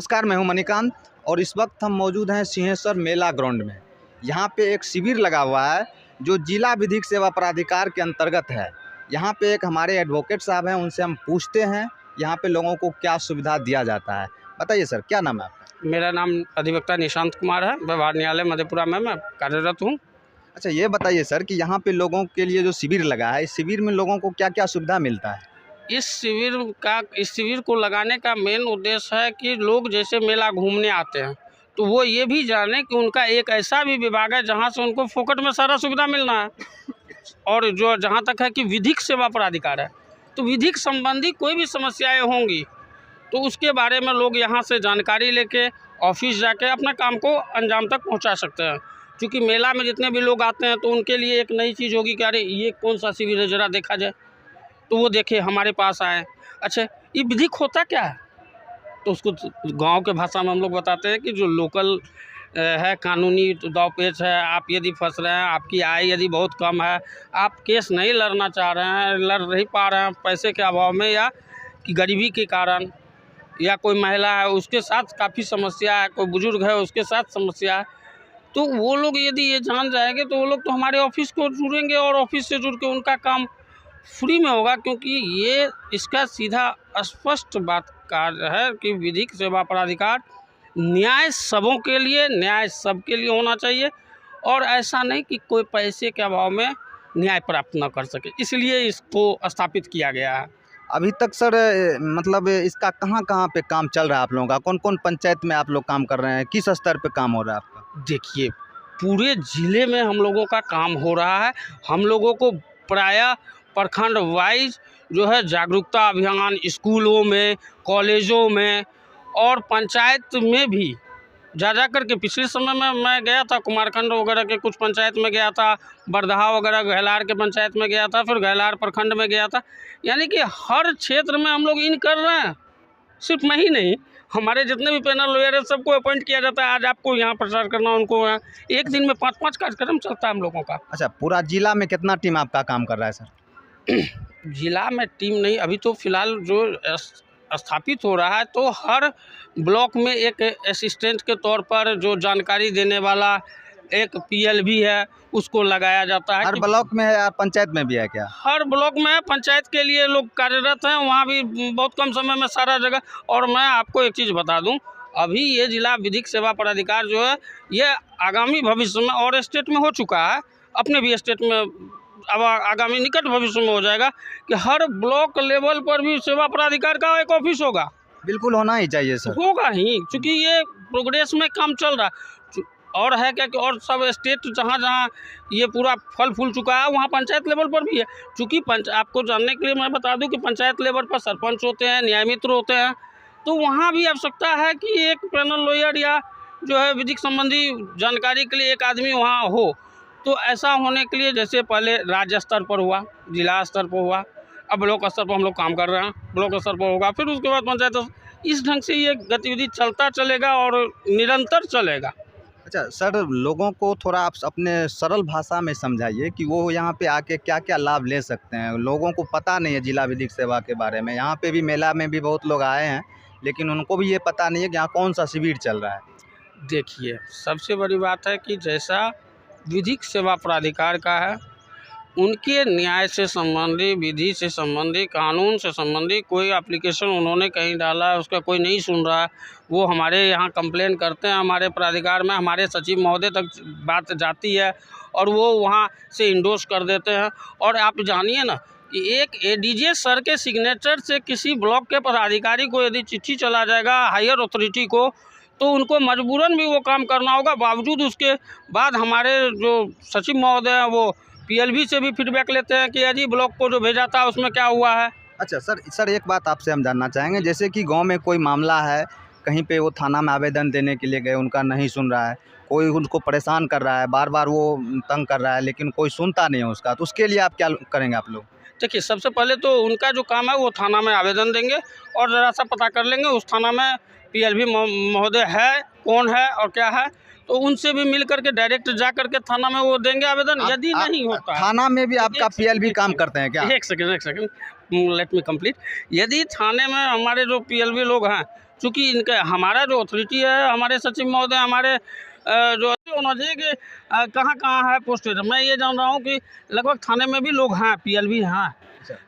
नमस्कार, मैं हूं मणिकांत और इस वक्त हम मौजूद हैं सिंहेश्वर मेला ग्राउंड में। यहां पे एक शिविर लगा हुआ है जो जिला विधिक सेवा प्राधिकार के अंतर्गत है। यहां पे एक हमारे एडवोकेट साहब हैं, उनसे हम पूछते हैं यहां पे लोगों को क्या सुविधा दिया जाता है। बताइए सर, क्या नाम है आपका? मेरा नाम अधिवक्ता निशांत कुमार है। व्यवहार न्यायालय मधेपुरा में मैं कार्यरत हूँ। अच्छा, ये बताइए सर कि यहाँ पे लोगों के लिए जो शिविर लगा है, इस शिविर में लोगों को क्या क्या सुविधा मिलता है? इस शिविर को लगाने का मेन उद्देश्य है कि लोग जैसे मेला घूमने आते हैं तो वो ये भी जाने कि उनका एक ऐसा भी विभाग है जहाँ से उनको फोकट में सारा सुविधा मिलना है। और जो जहाँ तक है कि विधिक सेवा प्राधिकार है, तो विधिक संबंधी कोई भी समस्याएं होंगी तो उसके बारे में लोग यहाँ से जानकारी लेके ऑफिस जाके अपने काम को अंजाम तक पहुँचा सकते हैं। क्योंकि मेला में जितने भी लोग आते हैं तो उनके लिए एक नई चीज़ होगी कि अरे ये कौन सा शिविर है, ज़रा देखा जाए, तो वो देखे हमारे पास आए। अच्छा, ये विधिक होता क्या है, तो उसको गांव के भाषा में हम लोग बताते हैं कि जो लोकल है, कानूनी दाव पेच है। आप यदि फंस रहे हैं, आपकी आय यदि बहुत कम है, आप केस नहीं लड़ना चाह रहे हैं, लड़ नहीं पा रहे हैं पैसे के अभाव में या कि गरीबी के कारण, या कोई महिला है उसके साथ काफ़ी समस्या है, कोई बुजुर्ग है उसके साथ समस्या है, तो वो लोग यदि ये जान जाएंगे तो वो लोग तो हमारे ऑफिस को जुड़ेंगे और ऑफिस से जुड़ के उनका काम फ्री में होगा। क्योंकि ये इसका सीधा स्पष्ट बात कार्य है कि विधिक सेवा प्राधिकार न्याय सबों के लिए, न्याय सबके लिए होना चाहिए और ऐसा नहीं कि कोई पैसे के अभाव में न्याय प्राप्त न कर सके, इसलिए इसको स्थापित किया गया है। अभी तक सर मतलब इसका कहाँ कहाँ पे काम चल रहा है आप लोगों का? कौन कौन पंचायत में आप लोग काम कर रहे हैं? किस स्तर पे काम हो रहा है आपका? देखिए, पूरे ज़िले में हम लोगों का काम हो रहा है। हम लोगों को प्रायः प्रखंड वाइज जो है जागरूकता अभियान स्कूलों में, कॉलेजों में और पंचायत में भी जा करके, पिछले समय में मैं गया था कुमारखंड वगैरह के कुछ पंचायत में गया था, बरदहा वगैरह गहलार के पंचायत में गया था, फिर गहलार प्रखंड में गया था। यानी कि हर क्षेत्र में हम लोग इन कर रहे हैं। सिर्फ मैं ही नहीं, हमारे जितने भी पैनल लॉयर है सबको अपॉइंट किया जाता है। आज आपको यहाँ प्रचार करना, उनको एक दिन में 5-5 कार्यक्रम चलता है हम लोगों का। अच्छा, पूरा जिला में कितना टीम आपका काम कर रहा है सर? जिला में टीम नहीं, अभी तो फिलहाल जो स्थापित हो रहा है तो हर ब्लॉक में एक असिस्टेंट के तौर पर जो जानकारी देने वाला एक PLV है उसको लगाया जाता है। हर ब्लॉक में है या पंचायत में भी है क्या? हर ब्लॉक में है, पंचायत के लिए लोग कार्यरत हैं, वहाँ भी बहुत कम समय में सारा जगह। और मैं आपको एक चीज़ बता दूं, अभी ये जिला विधिक सेवा प्राधिकार जो है ये आगामी भविष्य में और स्टेट में हो चुका है, अपने भी स्टेट में अब आगामी निकट भविष्य में हो जाएगा कि हर ब्लॉक लेवल पर भी सेवा प्राधिकार का एक ऑफिस होगा। बिल्कुल होना ही चाहिए सर। होगा ही, क्योंकि ये प्रोग्रेस में काम चल रहा है। और है क्या कि और सब स्टेट जहाँ जहाँ ये पूरा फल फूल चुका है वहाँ पंचायत लेवल पर भी है। चूँकि आपको जानने के लिए मैं बता दूं कि पंचायत लेवल पर सरपंच होते हैं, न्याय मित्र होते हैं, तो वहाँ भी आवश्यकता है कि एक पैनल लॉयर या जो है विधिक संबंधी जानकारी के लिए एक आदमी वहाँ हो। तो ऐसा होने के लिए जैसे पहले राज्य स्तर पर हुआ, जिला स्तर पर हुआ, अब ब्लॉक स्तर पर हम लोग काम कर रहे हैं, ब्लॉक स्तर पर होगा, फिर उसके बाद पंचायत। इस ढंग से ये गतिविधि चलता चलेगा और निरंतर चलेगा। अच्छा सर, लोगों को थोड़ा आप अपने सरल भाषा में समझाइए कि वो यहाँ पे आके क्या क्या लाभ ले सकते हैं। लोगों को पता नहीं है जिला विधिक सेवा के बारे में। यहाँ पे भी मेला में भी बहुत लोग आए हैं, लेकिन उनको भी ये पता नहीं है कि यहाँ कौन सा शिविर चल रहा है। देखिए, सबसे बड़ी बात है कि जैसा विधिक सेवा प्राधिकार का है, उनके न्याय से संबंधी, विधि से संबंधी, कानून से संबंधी कोई एप्लीकेशन उन्होंने कहीं डाला है, उसका कोई नहीं सुन रहा है, वो हमारे यहाँ कंप्लेन करते हैं, हमारे प्राधिकार में हमारे सचिव महोदय तक बात जाती है और वो वहाँ से इंडोर्स कर देते हैं। और आप जानिए ना कि एक ADJ सर के सिग्नेचर से किसी ब्लॉक के पदाधिकारी को यदि चिट्ठी चला जाएगा हायर अथॉरिटी को, तो उनको मजबूरन भी वो काम करना होगा। बावजूद उसके बाद हमारे जो सचिव महोदय हैं वो PLV से भी फीडबैक लेते हैं कि अजी ब्लॉक को जो भेजा था उसमें क्या हुआ है। अच्छा सर, एक बात आपसे हम जानना चाहेंगे, जैसे कि गांव में कोई मामला है, कहीं पे वो थाना में आवेदन देने के लिए गए, उनका नहीं सुन रहा है, कोई उनको परेशान कर रहा है, बार बार वो तंग कर रहा है, लेकिन कोई सुनता नहीं है उसका, तो उसके लिए आप क्या करेंगे आप लोग? देखिए, सबसे पहले तो उनका जो काम है वो थाना में आवेदन देंगे और ज़रा सा पता कर लेंगे उस थाना में PLV महोदय है, कौन है और क्या है, तो उनसे भी मिल करके डायरेक्ट जा करके थाना में वो देंगे आवेदन। यदि नहीं होता है, थाना में भी आपका PLV काम करते हैं क्या? एक सेकंड लेट मी कंप्लीट। यदि थाने में हमारे जो PLV लोग हैं चूँकि इनके हमारा जो अथॉरिटी है, हमारे सचिव महोदय, हमारे जो होना चाहिए कि कहाँ कहाँ है पोस्टेड। मैं ये जान रहा हूँ कि लगभग थाने में भी लोग हैं, PLB हैं।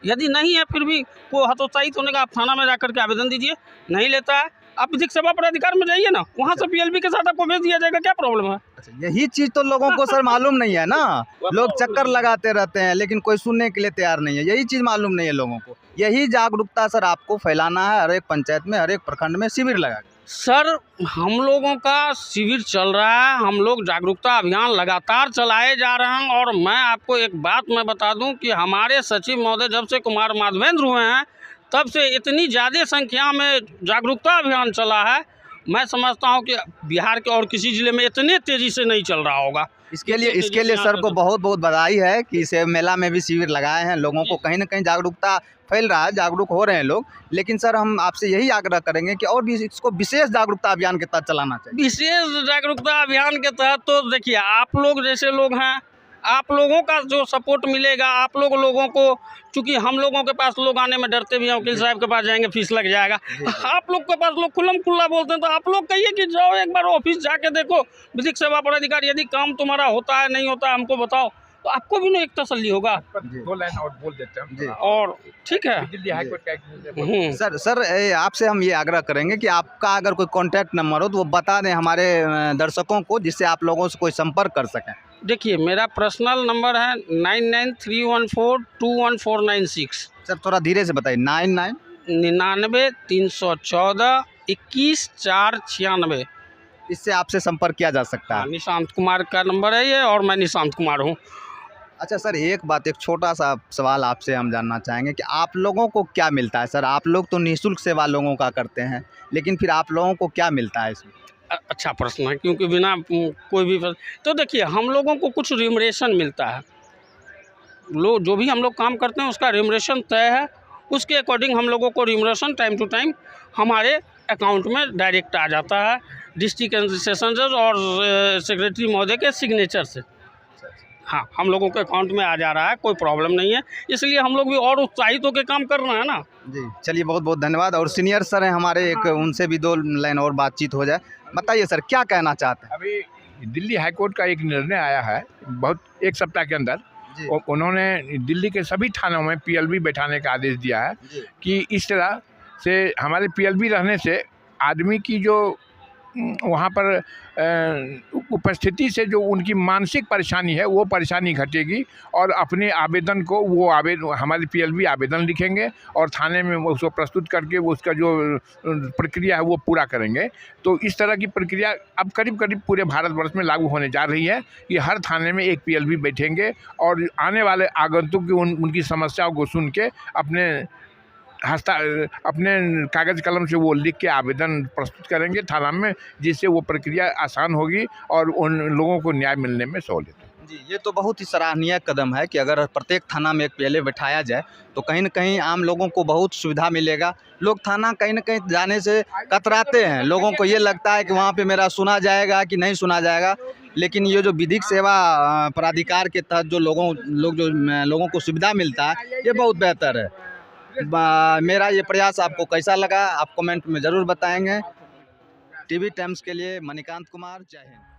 यदि नहीं है फिर भी कोई हतोत्साहित होने का, आप थाना में जाकर के आवेदन दीजिए। नहीं लेता है, आप विधिक सेवा प्राधिकार में जाइए ना, वहाँ से PLB के साथ आपको भेज दिया जाएगा। क्या प्रॉब्लम है? अच्छा, यही चीज़ तो लोगों को सर मालूम नहीं है ना। लोग चक्कर लगाते रहते हैं लेकिन कोई सुनने के लिए तैयार नहीं है। यही चीज़ मालूम नहीं है लोगों को। यही जागरूकता सर आपको फैलाना है। हर एक पंचायत में, हर एक प्रखंड में शिविर लगा के। सर, हम लोगों का शिविर चल रहा है, हम लोग जागरूकता अभियान लगातार चलाए जा रहे हैं। और मैं आपको एक बात मैं बता दूं कि हमारे सचिव महोदय जब से कुमार माधवेंद्र हुए हैं तब से इतनी ज़्यादा संख्या में जागरूकता अभियान चला है, मैं समझता हूं कि बिहार के और किसी ज़िले में इतने तेज़ी से नहीं चल रहा होगा। इसके लिए सर को बहुत बहुत बधाई है कि इस मेला में भी शिविर लगाए हैं। लोगों को कहीं ना कहीं जागरूकता फैल रहा है, जागरूक हो रहे हैं लोग। लेकिन सर हम आपसे यही आग्रह करेंगे कि और भी इसको विशेष जागरूकता अभियान के तहत चलाना चाहिए। विशेष जागरूकता अभियान के तहत तो देखिए, आप लोग जैसे लोग हैं, आप लोगों का जो सपोर्ट मिलेगा, आप लोगों को, चूँकि हम लोगों के पास लोग आने में डरते भी हैं, वकील साहब के पास जाएंगे फीस लग जाएगा। आप लोग के पास लोग खुल्लम खुल्ला बोलते हैं, तो आप लोग कहिए कि जाओ एक बार ऑफिस जाके देखो, विधिक सेवा प्राधिकार, यदि काम तुम्हारा होता है नहीं होता है हमको बताओ, तो आपको भी ना एक तसल्ली होगा। 2 लाइन और बोल देते हैं और ठीक है। दिल्ली हाई कोर्ट का एक सर आपसे हम ये आग्रह करेंगे कि आपका अगर कोई कॉन्टैक्ट नंबर हो तो वो बता दें हमारे दर्शकों को, जिससे आप लोगों से कोई संपर्क कर सकें। देखिए, मेरा पर्सनल नंबर है 9931421496। सर थोड़ा धीरे से बताइए। 99 99 314 21 496। इससे आपसे संपर्क किया जा सकता है। निशांत कुमार का नंबर है ये, और मैं निशांत कुमार हूँ। अच्छा सर, एक छोटा सा सवाल आपसे हम जानना चाहेंगे कि आप लोगों को क्या मिलता है? सर आप लोग तो निःशुल्क सेवा लोगों का करते हैं, लेकिन फिर आप लोगों को क्या मिलता है इसमें? अच्छा प्रश्न है, क्योंकि बिना कोई भी तो देखिए, हम लोगों को कुछ रिमरेशन मिलता है। जो भी हम लोग काम करते हैं उसका रिमरेशन तय है, उसके अकॉर्डिंग हम लोगों को रिमरेशन टाइम टू टाइम हमारे अकाउंट में डायरेक्ट आ जाता है, डिस्ट्रिक्ट एडमिनिस्ट्रेशन जज और सेक्रेटरी महोदय के सिग्नेचर से। हाँ, हम लोगों के अकाउंट में आ जा रहा है, कोई प्रॉब्लम नहीं है। इसलिए हम लोग भी और उत्साहित होकर काम कर रहे हैं ना। जी चलिए, बहुत बहुत धन्यवाद। और सीनियर सर हैं हमारे, एक उनसे भी 2 लाइन और बातचीत हो जाए। बताइए सर, क्या कहना चाहते हैं? अभी दिल्ली हाई कोर्ट का एक निर्णय आया है, बहुत 1 सप्ताह के अंदर उन्होंने दिल्ली के सभी थानों में PLB बैठाने का आदेश दिया है कि इस तरह से हमारे PLB रहने से आदमी की जो वहाँ पर उपस्थिति से जो उनकी मानसिक परेशानी है वो परेशानी घटेगी, और अपने आवेदन को वो हमारे PLB आवेदन लिखेंगे और थाने में उसको प्रस्तुत करके वो उसका जो प्रक्रिया है वो पूरा करेंगे। तो इस तरह की प्रक्रिया अब करीब करीब पूरे भारतवर्ष में लागू होने जा रही है कि हर थाने में एक PLB बैठेंगे और आने वाले आगंतुक की उनकी समस्याओं को सुन के अपने कागज़ कलम से वो लिख के आवेदन प्रस्तुत करेंगे थाना में, जिससे वो प्रक्रिया आसान होगी और उन लोगों को न्याय मिलने में सहूलियत होगी। जी, ये तो बहुत ही सराहनीय कदम है कि अगर प्रत्येक थाना में एक PLA बैठाया जाए तो कहीं न कहीं आम लोगों को बहुत सुविधा मिलेगा। लोग थाना कहीं न कहीं जाने से कतराते हैं, लोगों को ये लगता है कि वहाँ पे मेरा सुना जाएगा कि नहीं सुना जाएगा। लेकिन ये जो विधिक सेवा प्राधिकार के तहत जो लोगों को सुविधा मिलता है, ये बहुत बेहतर है। मेरा ये प्रयास आपको कैसा लगा, आप कमेंट में ज़रूर बताएंगे। TV टाइम्स के लिए मणिकांत कुमार, जय हिंद।